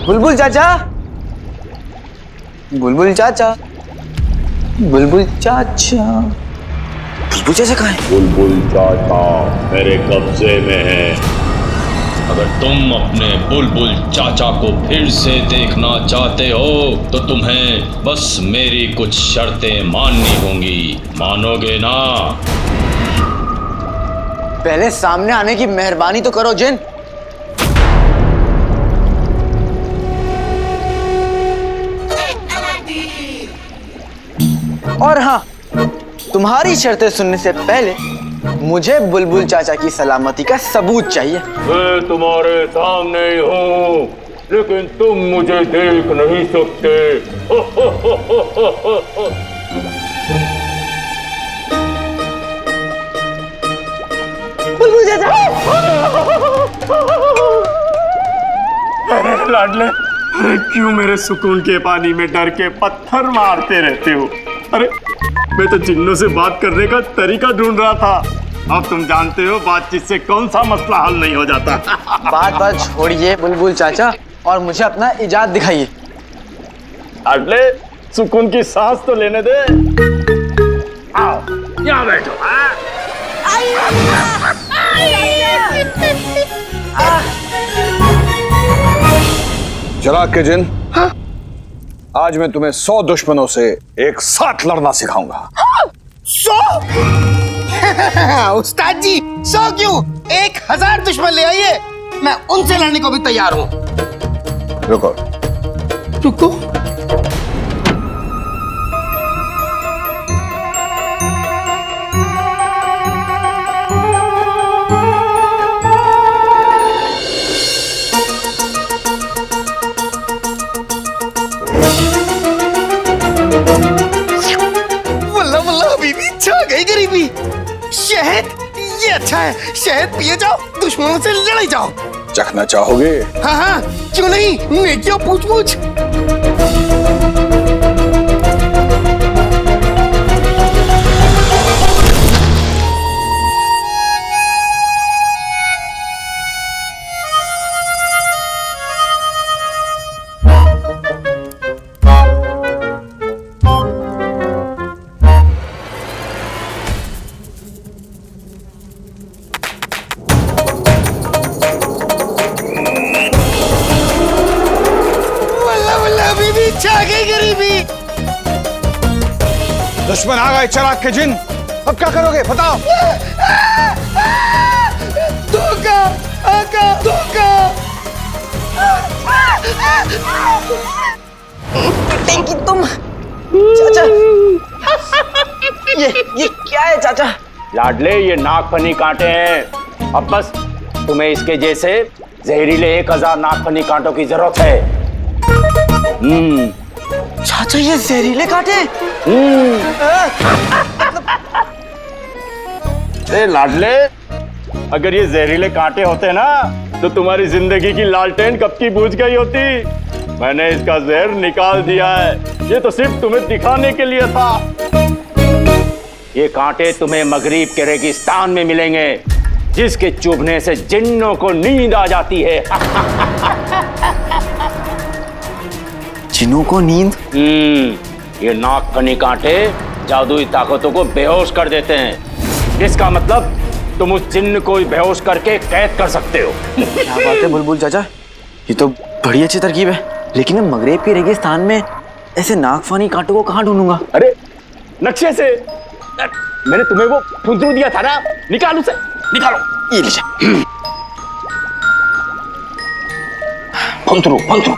बुलबुल चाचा, बुलबुल चाचा, बुलबुल चाचा, बुलबुल चाचा कहाँ है? बुलबुल चाचा मेरे कब्जे में है। अगर तुम अपने बुलबुल चाचा को फिर से देखना चाहते हो तो तुम्हें बस मेरी कुछ शर्तें माननी होंगी। मानोगे ना? पहले सामने आने की मेहरबानी तो करो जिन। और हाँ, तुम्हारी शर्तें सुनने से पहले मुझे बुलबुल चाचा की सलामती का सबूत चाहिए। मैं तुम्हारे सामने ही हूँ, लेकिन तुम मुझे देख नहीं सकते। बुलबुल चाचा! अरे लाडले, अरे क्यों मेरे सुकून के पानी में डर के पत्थर मारते रहते हो? अरे मैं तो जिन्नों से बात करने का तरीका ढूंढ रहा था। अब तुम जानते हो बातचीत से कौन सा मसला हल नहीं हो जाता। बात छोड़िए बुलबुल चाचा और मुझे अपना इजाद दिखाइए। लाडले, सुकून की सांस तो लेने दे। आओ, यहाँ बैठो। चिराग के जिन, आज मैं तुम्हें 100 दुश्मनों से एक साथ लड़ना सिखाऊंगा। 100? उस्ताद जी 100 क्यों, 1000 दुश्मन ले आइए, मैं उनसे लड़ने को भी तैयार हूँ। रुको। रुको? गरीबी शहद, ये अच्छा है, शहद पिए जाओ, दुश्मनों से लड़ाई जाओ। चखना चाहोगे? हाँ हाँ, क्यों नहीं, नेकियों पूछ पूछ। गरीबी दुश्मन आ गए चिराग के जिन, अब क्या करोगे बताओ? धोखा आका, धोखा। टेंकी तुम चाचा, ये क्या है चाचा? लाडले, ये नागफनी कांटे हैं। अब बस तुम्हें इसके जैसे जहरीले 1000 नागफनी कांटों की जरूरत है। चाचा ये जहरीले कांटे? लाडले, अगर ये जहरीले कांटे होते ना तो तुम्हारी जिंदगी की लालटेन कब की बुझ गई होती। मैंने इसका जहर निकाल दिया है, ये तो सिर्फ तुम्हें दिखाने के लिए था। ये कांटे तुम्हें मगरिब के रेगिस्तान में मिलेंगे, जिसके चुभने से जिन्नों को नींद आ जाती है। जिन्नों को नींद? ये नागफनी कांटे जादुई ताकतों को बेहोश कर देते हैं। इसका मतलब तुम उस जिन्न को बेहोश करके कैद कर सकते हो। क्या बात है बुलबुल चाचा, ये तो बड़ी अच्छी तरकीब है, लेकिन मैं मगरेब के रेगिस्तान में ऐसे नागफनी कांटों को कहाँ ढूंढूंगा? अरे नक्शे से, मैंने तुम्हें वो फुंदरू दिया था ना, निकालो उसे, निकालो। ये लीजिए। फुंदरू, फुंदरू।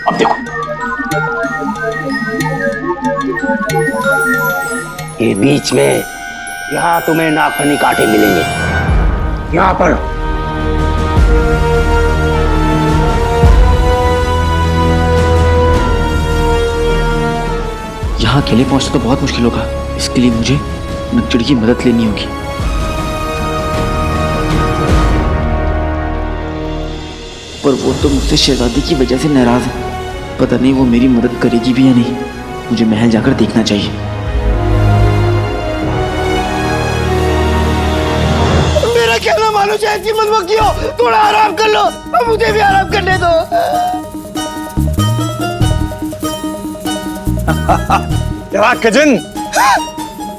अब देखो, ये बीच में यहाँ तुम्हें नागफनी कांटे मिलेंगे, यहाँ पर। यहाँ अकेले पहुंचना तो बहुत मुश्किल होगा, इसके लिए मुझे नक्चड़ की मदद लेनी होगी। पर वो तो मुझसे शहजादी की वजह से नाराज है, पता नहीं वो मेरी मदद करेगी भी या नहीं। मुझे महल जाकर देखना चाहिए। मेरा कहना मानो, चाहे मत मत कियो, थोड़ा आराम कर लो, मुझे भी आराम करने दो। चिराग के जिन,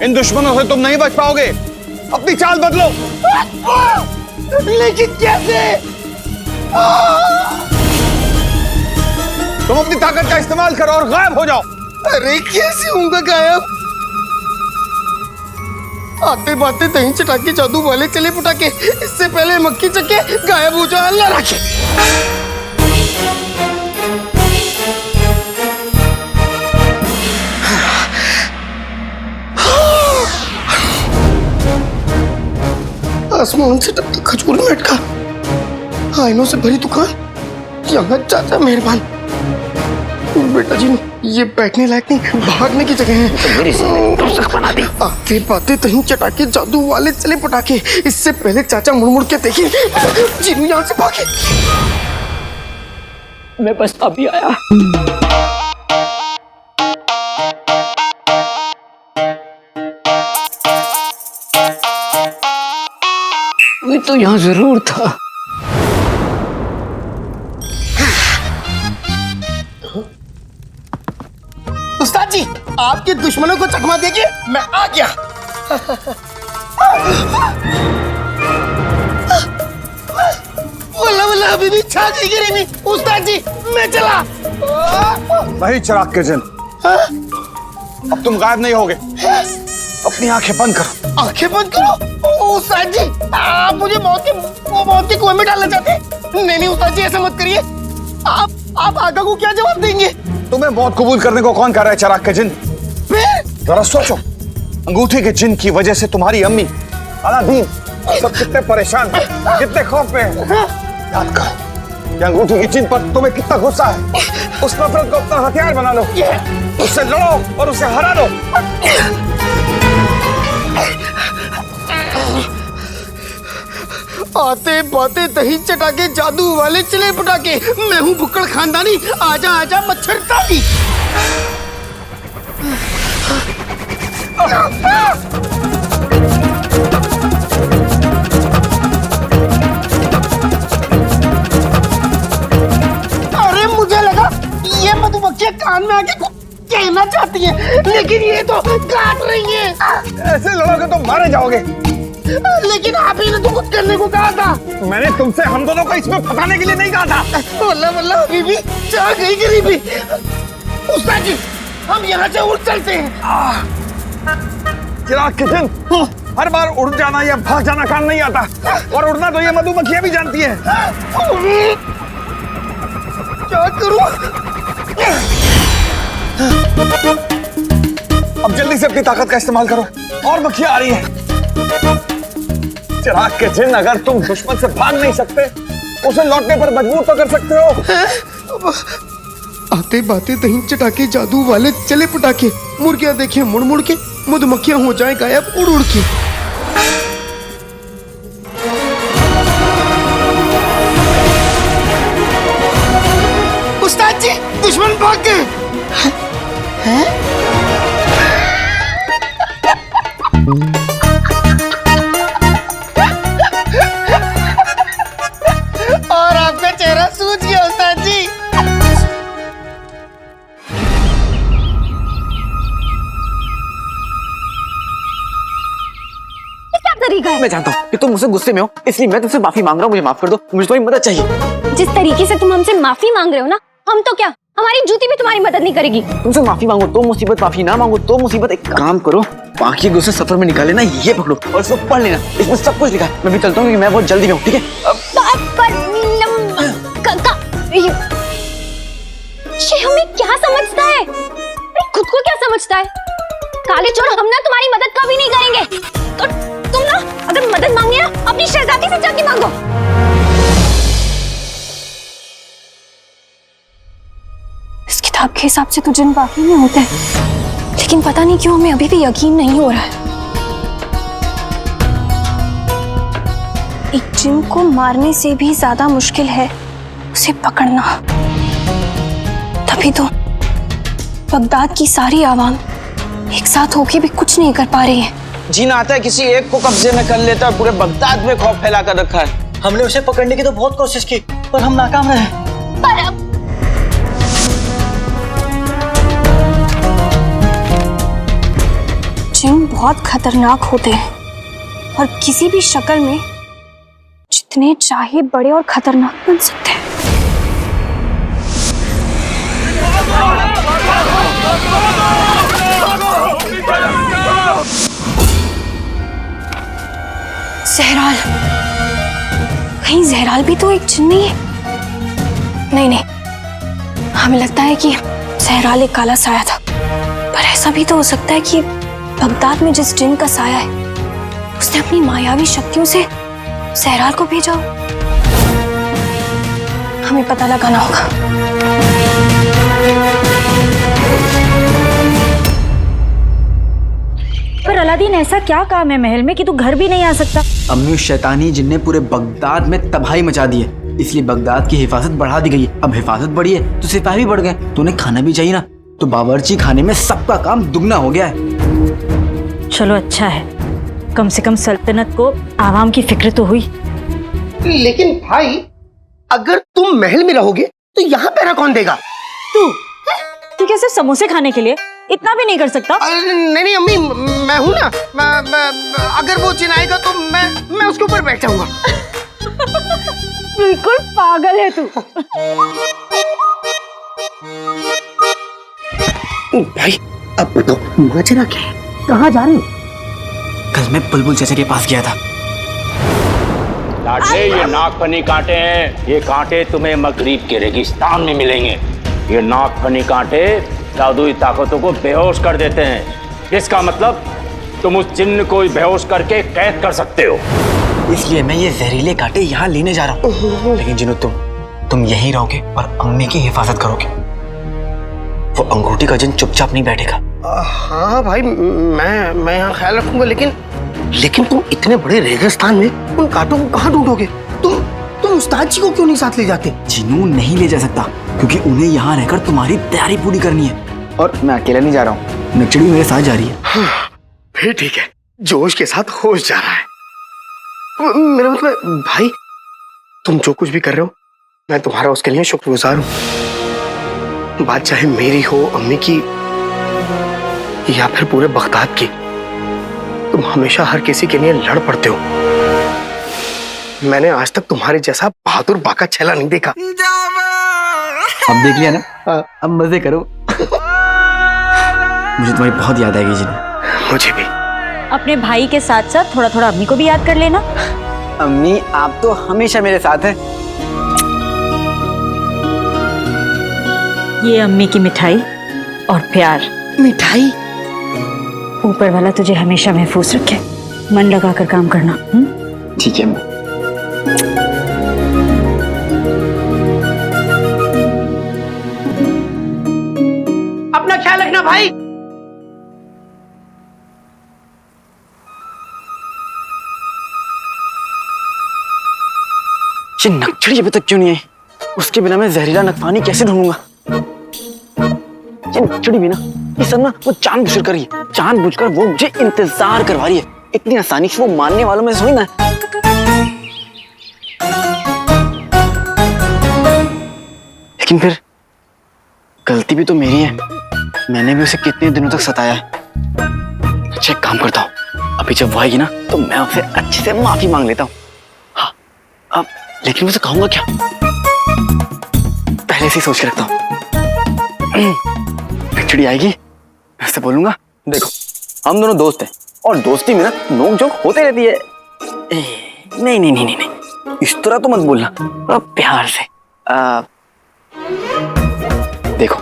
इन दुश्मनों से तुम नहीं बच पाओगे। अपनी चाल बदलो। लेकिन कैसे? तुम अपनी ताकत का इस्तेमाल करो और गायब हो जाओ। अरे कैसे होऊंगा गायब? आते बातें दही चटाके जादू वाले चले पटाके, इससे पहले मक्खी चक्के गायब हो जाओ। अल्लाह रखे। आसमान से टपका खजूर में अटका, आईनों से भरी दुकान, यहाँ चाचा मेहरबान। बेटा जी, ये बैठने लायक नहीं, भागने की जगह है। तो मेरी बना दी। आते बातें तहीं चटाके जादू वाले चले पटाके, इससे पहले चाचा मुड़ मुड़ के देखे, जिन यहाँ से भागे। मैं बस अभी आया। मैं तो यहाँ जरूर था। उस्ताद जी, आपके दुश्मनों को चकमा देके मैं आ गया। वल्ला वल्ला अभी भी छा गई गिरी। उस्ताद जी, मैं चला। नहीं चिराग के जिन, अब तुम गायब नहीं होगे। अपनी आंखें बंद करो। आंखें बंद करो? उस्ताद जी, आप मुझे मौत के कुएं में डालना चाहते हैं? नहीं उस्ताद जी, ऐसा मत करिए। आप आगा को क्या जवाब देंगे? तुम्हें मौत कबूल करने को कौन कह रहा है चिराग के जिन? जरा सोचो, अंगूठी के जिन की वजह से तुम्हारी अम्मी, अलादीन सब कितने परेशान हैं, कितने खौफ में हैं। याद करो कि अंगूठी की जिन पर तुम्हें कितना गुस्सा है। उस नफरत को अपना हथियार बना लो, उससे लड़ो और उसे हरा दो। आते बातें दही चटाके जादू वाले चले पटाके, मैं हूँ भुक्कड़ खानदानी। आजा आजा मच्छर ताली। अरे मुझे लगा ये मधुमक्खियाँ कान में आके कुछ कहना चाहती हैं, लेकिन ये तो काट रही हैं। ऐसे लड़ोगे तो मारे जाओगे। लेकिन आप ही ने तो कुछ करने को कहा था। मैंने तुमसे हम दोनों को इसमें फंसाने के लिए नहीं कहा था। वल्ला वल्ला अभी भी चाह गई गरीबी। उस्ताद जी, हम यहाँ से उड़ चलते हैं। चिराग के जिन, हर बार उड़ जाना या भाग जाना काम नहीं आता, और उड़ना तो ये मधुमक्खियां भी जानती हैं। क्या करूं? अब जल्दी से अपनी ताकत का इस्तेमाल करो, और मक्खियां आ रही हैं। चिराग के जिन, अगर तुम दुश्मन से भाग नहीं सकते, उसे लौटने पर मजबूर तो कर सकते हो। आते बातें दही चटाके जादू वाले चले पटाके, मुर्गियां देखे मुड़ मुड़ के, मधुमक्खियां हो जाए गायब उड़ उड़ के। उस्ताद जी, दुश्मन भाग गए। हैं? और आपका चेहरा सूझ गया उस्ताद जी। क्या तरीका है? मैं जानता हूँ कि तुम मुझसे गुस्से में हो, इसलिए मैं तुमसे माफी मांग रहा हूँ। मुझे माफ कर दो, मुझे तुम्हारी मदद चाहिए। जिस तरीके से तुम हमसे माफी मांग रहे हो ना, हम तो क्या, हमारी जूती भी तुम्हारी मदद नहीं करेगी। तुमसे माफी मांगो तो मुसीबत, माफी ना मांगो तो मुसीबत। एक काम करो, बाकी गुस्से सफर में निकाले ना, ये पकड़ो और इसको पढ़ लेना, इसमें सब कुछ लिखा है। मैं भी चलता हूँ क्योंकि मैं बहुत जल्दी में हूँ, ठीक है? ये हमें क्या समझता है? खुद को क्या समझता है? काले चोर, हम ना तुम्हारी मदद कभी नहीं करेंगे। तो तुम ना अगर मदद मांगे ना, अपनी शहजादी से जाके मांगो। इस किताब के हिसाब से तो जिन बाकी नहीं होते, लेकिन पता नहीं क्यों हमें अभी भी यकीन नहीं हो रहा है। एक जिन को मारने से भी ज्यादा मुश्किल है उसे पकड़ना। तभी तो बगदाद की सारी आवाम एक साथ होके भी कुछ नहीं कर पा रही है। जिन आता है, किसी एक को कब्जे में कर लेता है, पूरे बगदाद में खौफ फैला कर रखा है। हमने उसे पकड़ने की तो बहुत कोशिश की, पर हम नाकाम रहे। पर अब जिन बहुत खतरनाक होते हैं और किसी भी शक्ल में जितने चाहे बड़े और खतरनाक बन सकते हैं। जहराल, कहीं जहराल भी तो एक जिन नहीं है? नहीं, हमें लगता है कि जहराल एक काला साया था, पर ऐसा भी तो हो सकता है कि बगदाद में जिस जिन का साया है उसने अपनी मायावी शक्तियों से जहराल को भेजा हो। हमें पता लगाना होगा। पर अलादीन, ऐसा क्या काम है महल में कि तू घर भी नहीं आ सकता? अम्मी, उस शैतानी जिन ने पूरे बगदाद में तबाही मचा दी है, इसलिए बगदाद की हिफाजत बढ़ा दी गई है। अब हिफाजत बढ़ी है तो सिपाही भी बढ़ गए। तूने खाना भी चाहिए ना, तो बावर्ची खाने में सबका काम दुगना हो गया है। चलो अच्छा है, कम से कम सल्तनत को आवाम की फिक्र तो हुई। लेकिन भाई, अगर तुम महल में रहोगे तो यहाँ पहरा कौन देगा? तू क्या सिर्फ समोसे खाने के लिए इतना भी नहीं कर सकता? नहीं अम्मी, मैं हूँ ना। अगर वो चिनाएगा तो मैं उसके ऊपर बैठ जाऊंगा। बिल्कुल पागल है तू। भाई अब बताओ, माजरा क्या है? कहाँ जा रहे हो? कल मैं बुलबुल चाचा के पास गया था। लाडले, ये नागफनी कांटे हैं। ये कांटे तुम्हें मगरिब के रेगिस्तान में मिलेंगे। ये नागफनी कांटे जादुई ताकतों को बेहोश कर देते हैं। इसका मतलब तुम उस जिन्न को बेहोश करके कैद कर सकते हो। इसलिए मैं ये जहरीले कांटे यहाँ लेने जा रहा हूँ। लेकिन जिन्हों तुम यहीं रहोगे और अम्मी की हिफाजत करोगे। वो अंगूठी का जिन चुपचाप नहीं बैठेगा। हाँ भाई, मैं यहाँ ख्याल रखूंगा। लेकिन तुम इतने बड़े रेगिस्तान में उन कांटों को कहाँ ढूंढोगे? तुम उस्ताद जी को क्यों नहीं साथ ले जाते? जिनू नहीं ले जा सकता, क्योंकि उन्हें यहाँ रहकर तुम्हारी तैयारी पूरी करनी है। और मैं अकेला नहीं जा रहा हूँ, नक्चड़ी मेरे साथ जा रही है। हाँ, फिर ठीक है, जोश के साथ होश जा रहा है। मेरा मतलब भाई, तुम जो कुछ भी कर रहे हो, मैं तुम्हारा उसके लिए शुक्रगुजार हूँ। बात चाहे मेरी हो, अम्मी की, या फिर पूरे बगदाद की, तुम हमेशा हर किसी के लिए लड़ पड़ते हो। मैंने आज तक तुम्हारे जैसा बहादुर बाका छेला नहीं देखा। अब देख लिया ना, अब मजे करो। मुझे तुम्हारी बहुत याद आएगी जिन। मुझे भी। अपने भाई के साथ साथ थोड़ा थोड़ा अम्मी को भी याद कर लेना। अम्मी, आप तो हमेशा मेरे साथ हैं। ये अम्मी की मिठाई और प्यार। मिठाई? ऊपर वाला तुझे हमेशा महफूज रखे। मन लगाकर काम करना। ठीक है अम्मी। अपना ख्याल रखना भाई। ये नक्चड़ी अभी तक क्यों नहीं आई? उसके बिना मैं जहरीला नगफानी कैसे ढूंढूंगा? ये नक्चड़ी भी ना, ये सब ना वो जानबूझकर कर रही है। जानबूझकर वो मुझे इंतजार करवा रही है। इतनी आसानी से वो मानने वालों में से थोड़ी ना है। लेकिन फिर गलती भी तो मेरी है। मैंने भी उसे कितने दिनों तक सताया है। अच्छा, एक काम करता हूँ, अभी जब वो आएगी ना तो मैं उससे अच्छे से माफी मांग लेता हूँ। हाँ, अब लेकिन उसे कहूंगा क्या? पहले से ही सोच के रखता हूँ। चिड़ी आएगी, मैं उससे बोलूंगा, देखो हम दोनों दोस्त हैं और दोस्ती में ना नोक झोंक होते रहती है। नहीं नहीं नहीं नहीं, इस तरह तो मत बोलना, थोड़ा प्यार से। देखो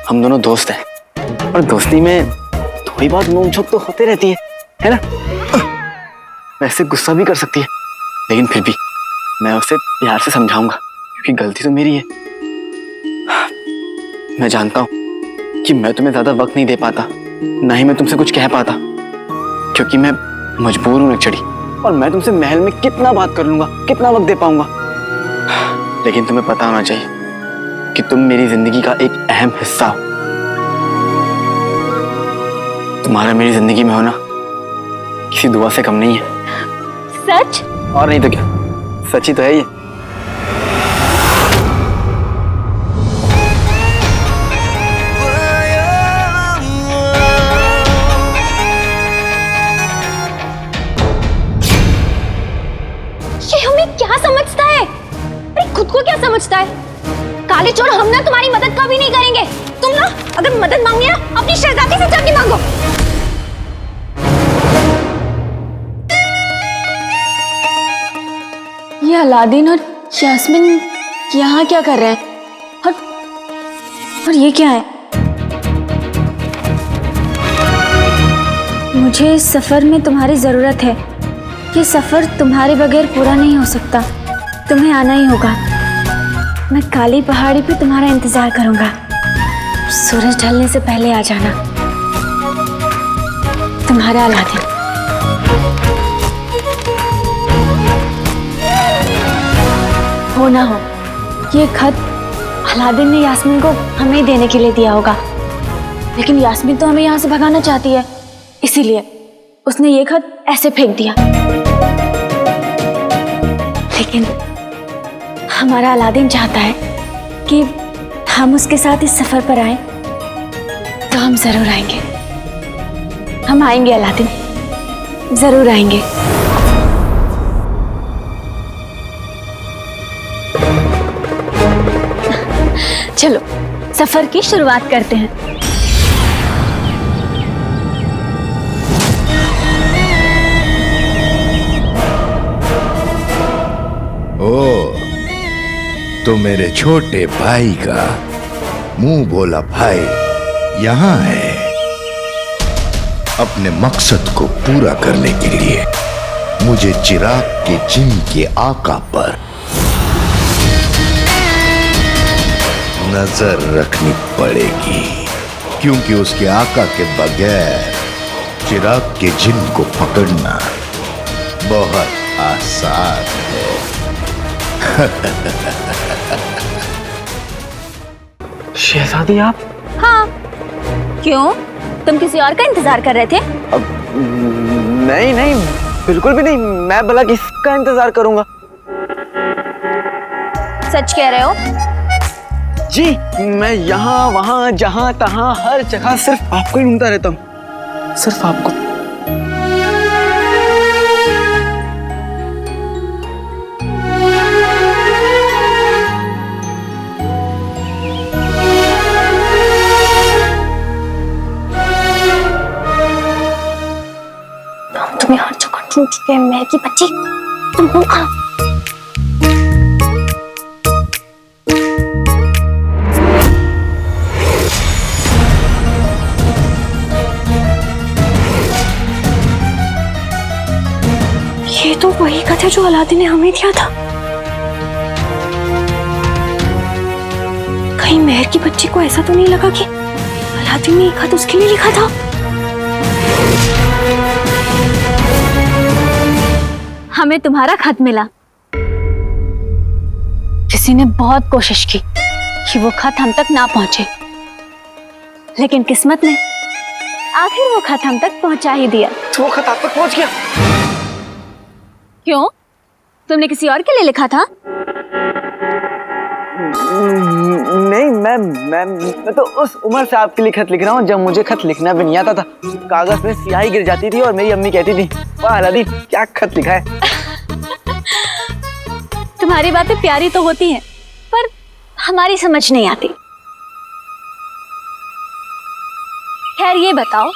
हम दोनों दोस्त हैं और दोस्ती में थोड़ी बहुत नोक झोंक तो होते रहती है ना? वैसे गुस्सा भी कर सकती है, लेकिन फिर भी मैं उसे प्यार से समझाऊंगा, क्योंकि गलती तो मेरी है। मैं जानता हूं कि मैं तुम्हें ज्यादा वक्त नहीं दे पाता, ना ही मैं तुमसे कुछ कह पाता, क्योंकि मैं मजबूर हूं नक्चड़ी। और मैं तुमसे महल में कितना बात कर लूंगा, कितना वक्त दे पाऊंगा। लेकिन तुम्हें पता होना चाहिए कि तुम मेरी जिंदगी का एक अहम हिस्सा हो। तुम्हारा मेरी जिंदगी में होना किसी दुआ से कम नहीं है। सच? और नहीं तो क्या, सच ही तो है ये। काले चोर, हम ना तुम्हारी मदद कभी नहीं करेंगे। तुम ना अगर मदद मांगनी है अपनी शहजादी से जाके मांगो। ये अलादीन और यास्मीन यहाँ क्या कर रहे हैं? और ये क्या है? मुझे इस सफर में तुम्हारी जरूरत है। ये सफर तुम्हारे बगैर पूरा नहीं हो सकता। तुम्हें आना ही होगा। मैं काली पहाड़ी पे तुम्हारा इंतजार करूंगा। सूरज ढलने से पहले आ जाना। तुम्हारा अलादीन। हो ना हो, ये खत अलादीन ने यास्मीन को हमें देने के लिए दिया होगा, लेकिन यास्मीन तो हमें यहाँ से भगाना चाहती है, इसीलिए उसने ये खत ऐसे फेंक दिया। लेकिन हमारा अलादीन चाहता है कि हम उसके साथ इस सफर पर आए, तो हम जरूर आएंगे। हम आएंगे अलादीन, जरूर आएंगे। चलो सफर की शुरुआत करते हैं। ओ, तो मेरे छोटे भाई का मुंह बोला भाई यहाँ है। अपने मकसद को पूरा करने के लिए मुझे चिराग के जिन के आका पर नजर रखनी पड़ेगी, क्योंकि उसके आका के बगैर चिराग के जिन को पकड़ना बहुत आसान है। शहजादी आप? हाँ, क्यों? तुम किसी और का इंतजार कर रहे थे? अब नहीं नहीं, बिल्कुल भी नहीं। मैं भला किसका इंतजार करूंगा? सच कह रहे हो? जी, मैं यहाँ वहाँ जहाँ तहाँ हर जगह सिर्फ आपको ही ढूंढता रहता हूँ, सिर्फ आपको। हम तुम्हें हर जगह ढूंढ चुके हैं, महल की बच्ची। तुम हो कहाँ? ये तो वही खत है जो अलादीन ने हमें दिया था। कहीं मेहर की बच्ची को ऐसा तो नहीं लगा कि अलादीन ने ये खत उसके लिए लिखा था? हमें तुम्हारा खत मिला। किसी ने बहुत कोशिश की कि वो खत हम तक ना पहुंचे, लेकिन किस्मत ने आखिर वो खत हम तक पहुंचा ही दिया। तो वो खत आप तक पहुंच गया? क्यों? तुमने किसी और के लिए लिखा था? नहीं, मैं तो उस उम्र से आपके लिए खत लिख रहा हूँ जब मुझे खत लिखना भी नहीं आता था। कागज में स्याही गिर जाती थी और मेरी अम्मी कहती थी, वाह अलादीन क्या खत लिखा है। तुम्हारी बातें प्यारी तो होती हैं, पर हमारी समझ नहीं आती। खैर ये बताओ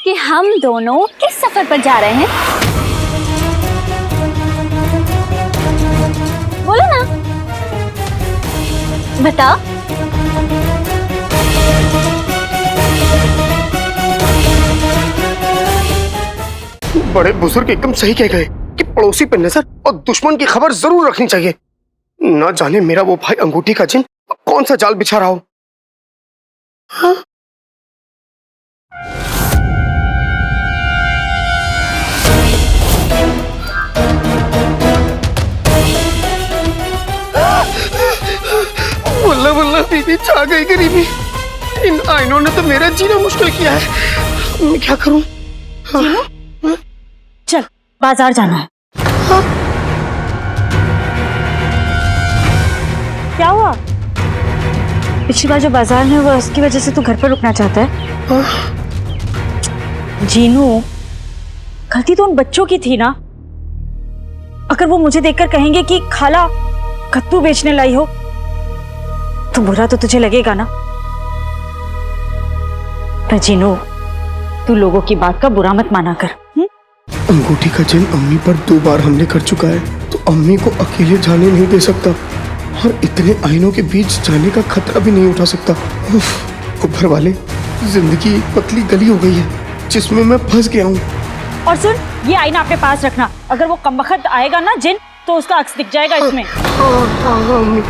कि हम दोनों किस सफर पर जा रहे हैं? बोलो ना, बताओ। बड़े बुजुर्ग एकदम सही कह गए कि पड़ोसी पे नजर और दुश्मन की खबर जरूर रखनी चाहिए। ना जाने मेरा वो भाई अंगूठी का जिन कौन सा जाल बिछा रहा हो। हाँ? वल्ला वल्ला बीबी छा गई गरीबी। इन आइनों ने तो मेरा जीना मुश्किल किया है। मैं क्या करूं? हाँ? चल बाजार जाना है। हाँ? क्या हुआ? पिछली बार जो बाजार में हुआ उसकी वजह से तू घर पर रुकना चाहता है? हाँ? जीनू, गलती तो उन बच्चों की थी ना। अगर वो मुझे देखकर कहेंगे कि खाला कद्दू बेचने लाई हो, तो बुरा तो तुझे लगेगा ना। पर जीनू, तू लोगों की बात का बुरा मत माना कर। अंगूठी का जिन अम्मी पर 2 बार हमले कर चुका है, तो अम्मी को अकेले जाने नहीं दे सकता और इतने आईनों के बीच जाने का खतरा भी नहीं उठा सकता। उफ, ऊपर वाले, जिंदगी एक पतली गली हो गई है जिसमें मैं फंस गया हूँ। और सुन, ये आईना अपने पास रखना, अगर वो कमबख्त आएगा ना जिन, तो उसका अक्स दिख जाएगा इसमें। हाँ, अम्मी।